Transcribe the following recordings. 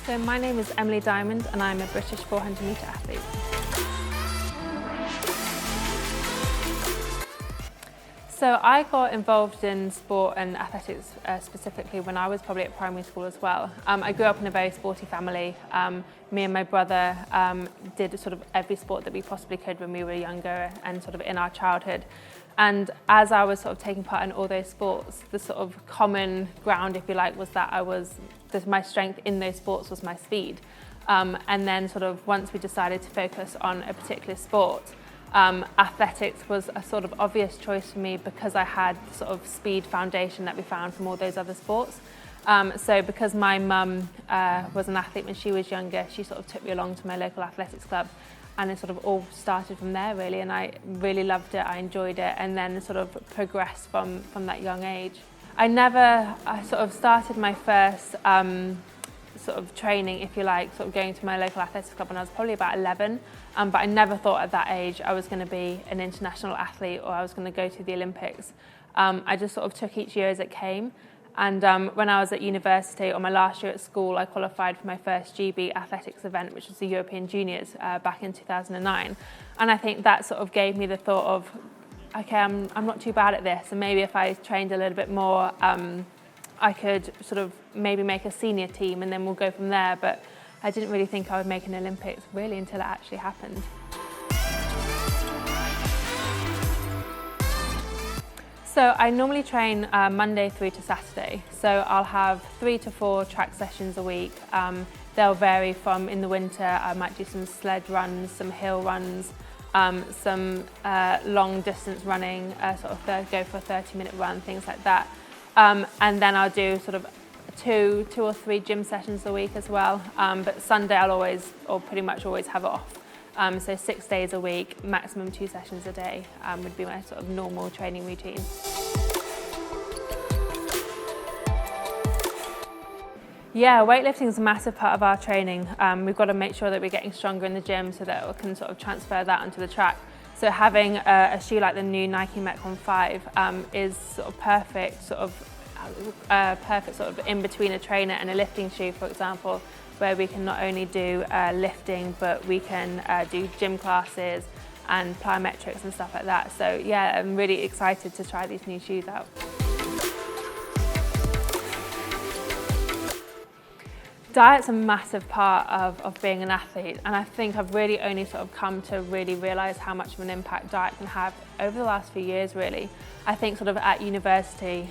So my name is Emily Diamond and I'm a British 400 metre athlete. So I got involved in sport and athletics specifically when I was probably at primary school as well. I grew up in a very sporty family. Me and my brother did sort of every sport that we possibly could when we were younger and sort of in our childhood. And as I was sort of taking part in all those sports, the sort of common ground, if you like, was that my strength in those sports was my speed. And then sort of once we decided to focus on a particular sport, athletics was a sort of obvious choice for me because I had the sort of speed foundation that we found from all those other sports. So because my mum was an athlete when she was younger, she sort of took me along to my local athletics club, and it sort of all started from there really, and I really loved it, I enjoyed it, and then sort of progressed from that young age. I sort of started my first sort of training, if you like, sort of going to my local athletics club when I was probably about 11, but I never thought at that age I was going to be an international athlete or I was going to go to the Olympics. I just sort of took each year as it came, and when I was at university, or my last year at school, I qualified for my first GB athletics event, which was the European Juniors back in 2009, and I think that sort of gave me the thought of, okay, I'm not too bad at this, and maybe if I trained a little bit more, I could sort of maybe make a senior team and then we'll go from there. But I didn't really think I would make an Olympics really until it actually happened. So I normally train Monday through to Saturday. So I'll have 3 to 4 track sessions a week. They'll vary from, in the winter, I might do some sled runs, some hill runs, some long distance running, go for a 30-minute run, things like that. And then I'll do sort of two or three gym sessions a week as well. But Sunday I'll pretty much always have it off. So 6 days a week, maximum 2 sessions a day would be my sort of normal training routine. Yeah, weightlifting is a massive part of our training. We've got to make sure that we're getting stronger in the gym so that we can sort of transfer that onto the track. So having a shoe like the new Nike Metcon 5 is sort of perfect sort of in between a trainer and a lifting shoe, for example, where we can not only do lifting, but we can do gym classes and plyometrics and stuff like that. So yeah, I'm really excited to try these new shoes out. Diet's a massive part of being an athlete, and I think I've really only sort of come to really realise how much of an impact diet can have over the last few years really. I think sort of at university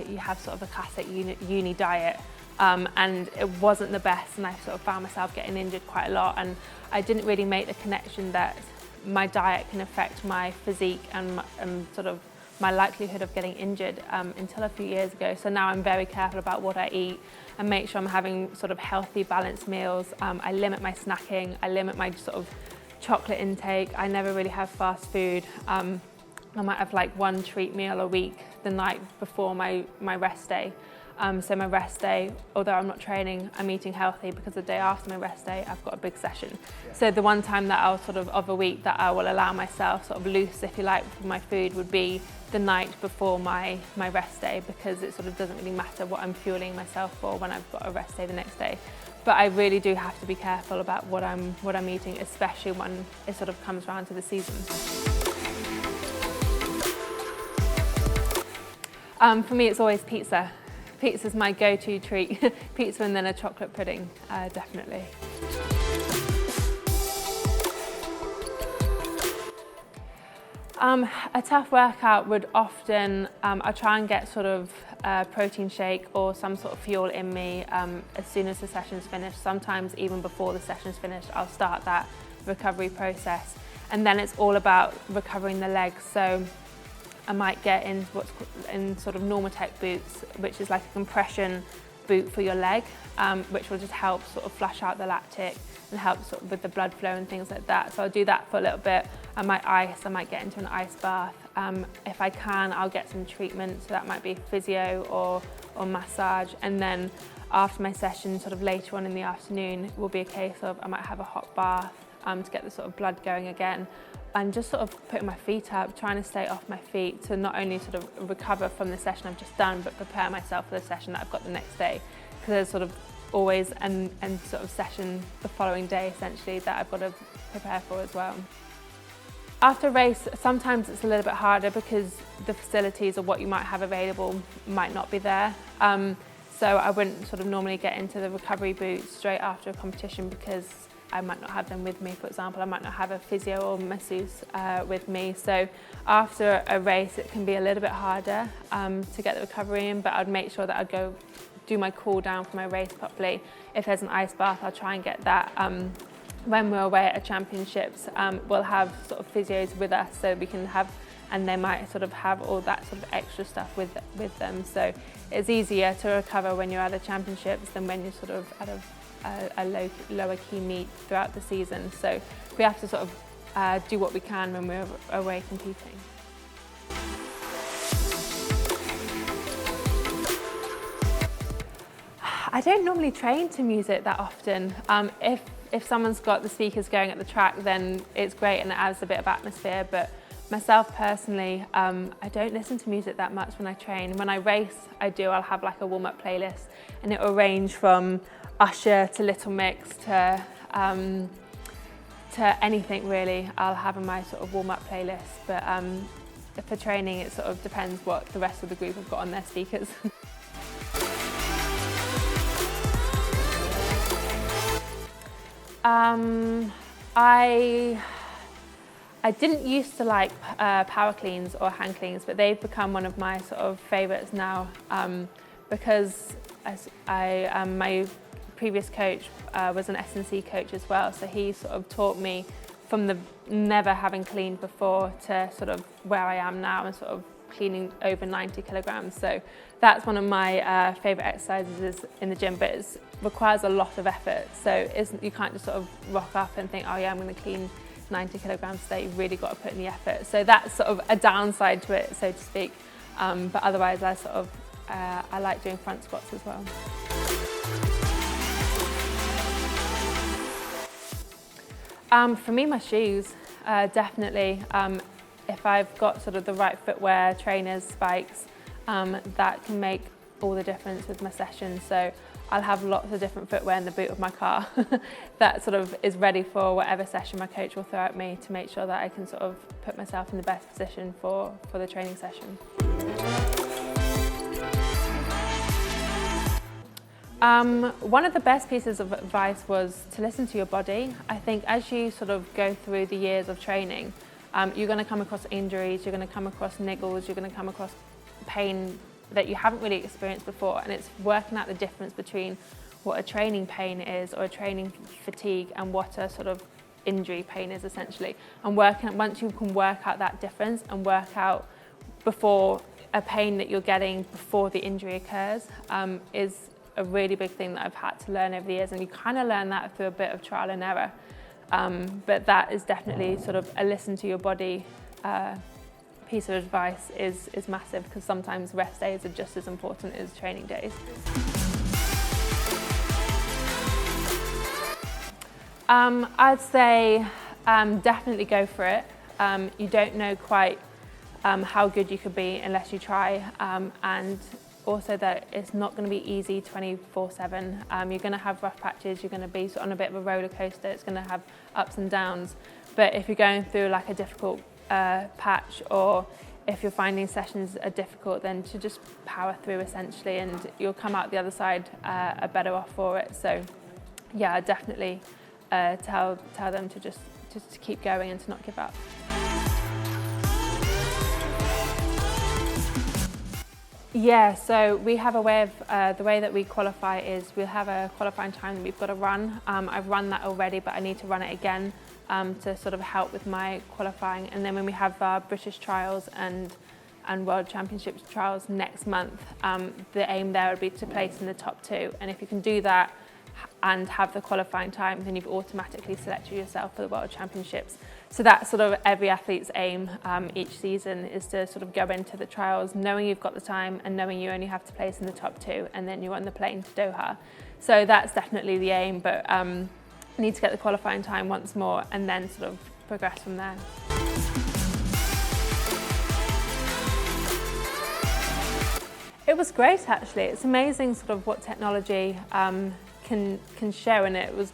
you have sort of a classic uni diet, and it wasn't the best, and I sort of found myself getting injured quite a lot, and I didn't really make the connection that my diet can affect my physique and sort of my likelihood of getting injured until a few years ago. So now I'm very careful about what I eat and make sure I'm having sort of healthy, balanced meals. I limit my snacking, I limit my sort of chocolate intake. I never really have fast food. I might have like one treat meal a week the night before my rest day. So my rest day, although I'm not training, I'm eating healthy because the day after my rest day, I've got a big session. Yeah. So the one time that I'll sort of a week that I will allow myself sort of loose, if you like, with my food would be the night before my rest day, because it sort of doesn't really matter what I'm fueling myself for when I've got a rest day the next day. But I really do have to be careful about what I'm eating, especially when it sort of comes around to the season. For me, it's always pizza. Pizza's my go-to treat. Pizza and then a chocolate pudding, definitely. A tough workout would often, I'll try and get sort of a protein shake or some sort of fuel in me as soon as the session's finished. Sometimes even before the session's finished, I'll start that recovery process. And then it's all about recovering the legs. So I might get in in sort of Normatec boots, which is like a compression boot for your leg, which will just help sort of flush out the lactic and help sort of with the blood flow and things like that. So I'll do that for a little bit. I might get into an ice bath. If I can, I'll get some treatment. So that might be physio or massage. And then after my session, sort of later on in the afternoon, will be a case of I might have a hot bath to get the sort of blood going again. And just sort of putting my feet up, trying to stay off my feet to not only sort of recover from the session I've just done, but prepare myself for the session that I've got the next day. Because there's sort of always and sort of session the following day essentially that I've got to prepare for as well. After a race, sometimes it's a little bit harder because the facilities or what you might have available might not be there. So I wouldn't sort of normally get into the recovery boots straight after a competition because I might not have them with me, for example. I might not have a physio or masseuse with me. So after a race, it can be a little bit harder to get the recovery in, but I'd make sure that I'd go do my cool down for my race properly. If there's an ice bath, I'll try and get that. When we're away at a championships, we'll have sort of physios with us so we can have, and they might sort of have all that sort of extra stuff with them. So it's easier to recover when you're at the championships than when you're sort of at a lower key meet throughout the season. So we have to sort of do what we can when we're away competing. I don't normally train to music that often. If someone's got the speakers going at the track, then it's great and it adds a bit of atmosphere, but myself personally, I don't listen to music that much when I train. When I race, I'll have like a warm-up playlist, and it will range from Usher to Little Mix to anything really. I'll have in my sort of warm-up playlist, but for training it sort of depends what the rest of the group have got on their speakers. I didn't used to like power cleans or hand cleans, but they've become one of my sort of favourites now because my previous coach was an S&C coach as well, so he sort of taught me from the never having cleaned before to sort of where I am now and sort of cleaning over 90 kilograms. So that's one of my favourite exercises in the gym, but it requires a lot of effort. So you can't just sort of rock up and think, oh yeah, I'm going to clean 90 kilograms today. You've really got to put in the effort. So that's sort of a downside to it, so to speak. But otherwise, I like doing front squats as well. For me, my shoes, definitely. If I've got sort of the right footwear, trainers, spikes, that can make all the difference with my session. So I'll have lots of different footwear in the boot of my car that sort of is ready for whatever session my coach will throw at me to make sure that I can sort of put myself in the best position for the training session. One of the best pieces of advice was to listen to your body. I think as you sort of go through the years of training, you're going to come across injuries, you're going to come across niggles, you're going to come across pain that you haven't really experienced before, and it's working out the difference between what a training pain is or a training fatigue and what a sort of injury pain is essentially. And once you can work out that difference and work out before a pain that you're getting before the injury occurs is a really big thing that I've had to learn over the years, and you kind of learn that through a bit of trial and error. But that is definitely sort of a listen to your body piece of advice is massive, because sometimes rest days are just as important as training days. I'd say definitely go for it. You don't know quite how good you could be unless you try, and also that it's not going to be easy 24/7. You're going to have rough patches, you're going to be on a bit of a roller coaster, it's going to have ups and downs. But if you're going through like a difficult patch, or if you're finding sessions are difficult, then to just power through essentially, and you'll come out the other side a better off for it. So yeah, definitely tell them to just keep going and to not give up. Yeah, so we have a way of, the way that we qualify is we'll have a qualifying time that we've got to run. I've run that already, but I need to run it again to sort of help with my qualifying. And then when we have our British trials and World Championships trials next month, the aim there would be to place in the top 2. And if you can do that and have the qualifying time, then you've automatically selected yourself for the World Championships. So that's sort of every athlete's aim each season, is to sort of go into the trials knowing you've got the time and knowing you only have to place in the top 2, and then you're on the plane to Doha. So that's definitely the aim, but need to get the qualifying time once more and then sort of progress from there. It was great actually. It's amazing sort of what technology can show, and it was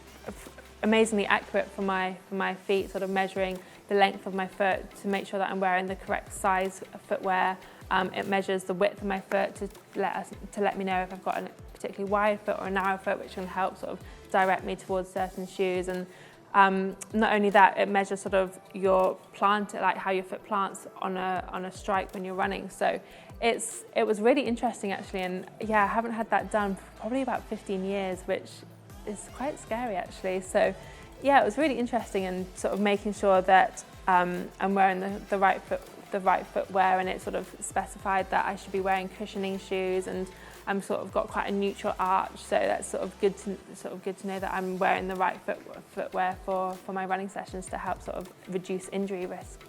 amazingly accurate for my feet, sort of measuring the length of my foot to make sure that I'm wearing the correct size of footwear. It measures the width of my foot to let me know if I've got a particularly wide foot or a narrow foot, which can help sort of direct me towards certain shoes. And not only that, it measures sort of your plant, like how your foot plants on a strike when you're running. So it was really interesting actually, and yeah, I haven't had that done for probably about 15 years, which is quite scary actually. So yeah, it was really interesting, and sort of making sure that I'm wearing the right footwear, and it sort of specified that I should be wearing cushioning shoes, and I'm sort of got quite a neutral arch, so that's sort of good to know that I'm wearing the right footwear for my running sessions to help sort of reduce injury risk.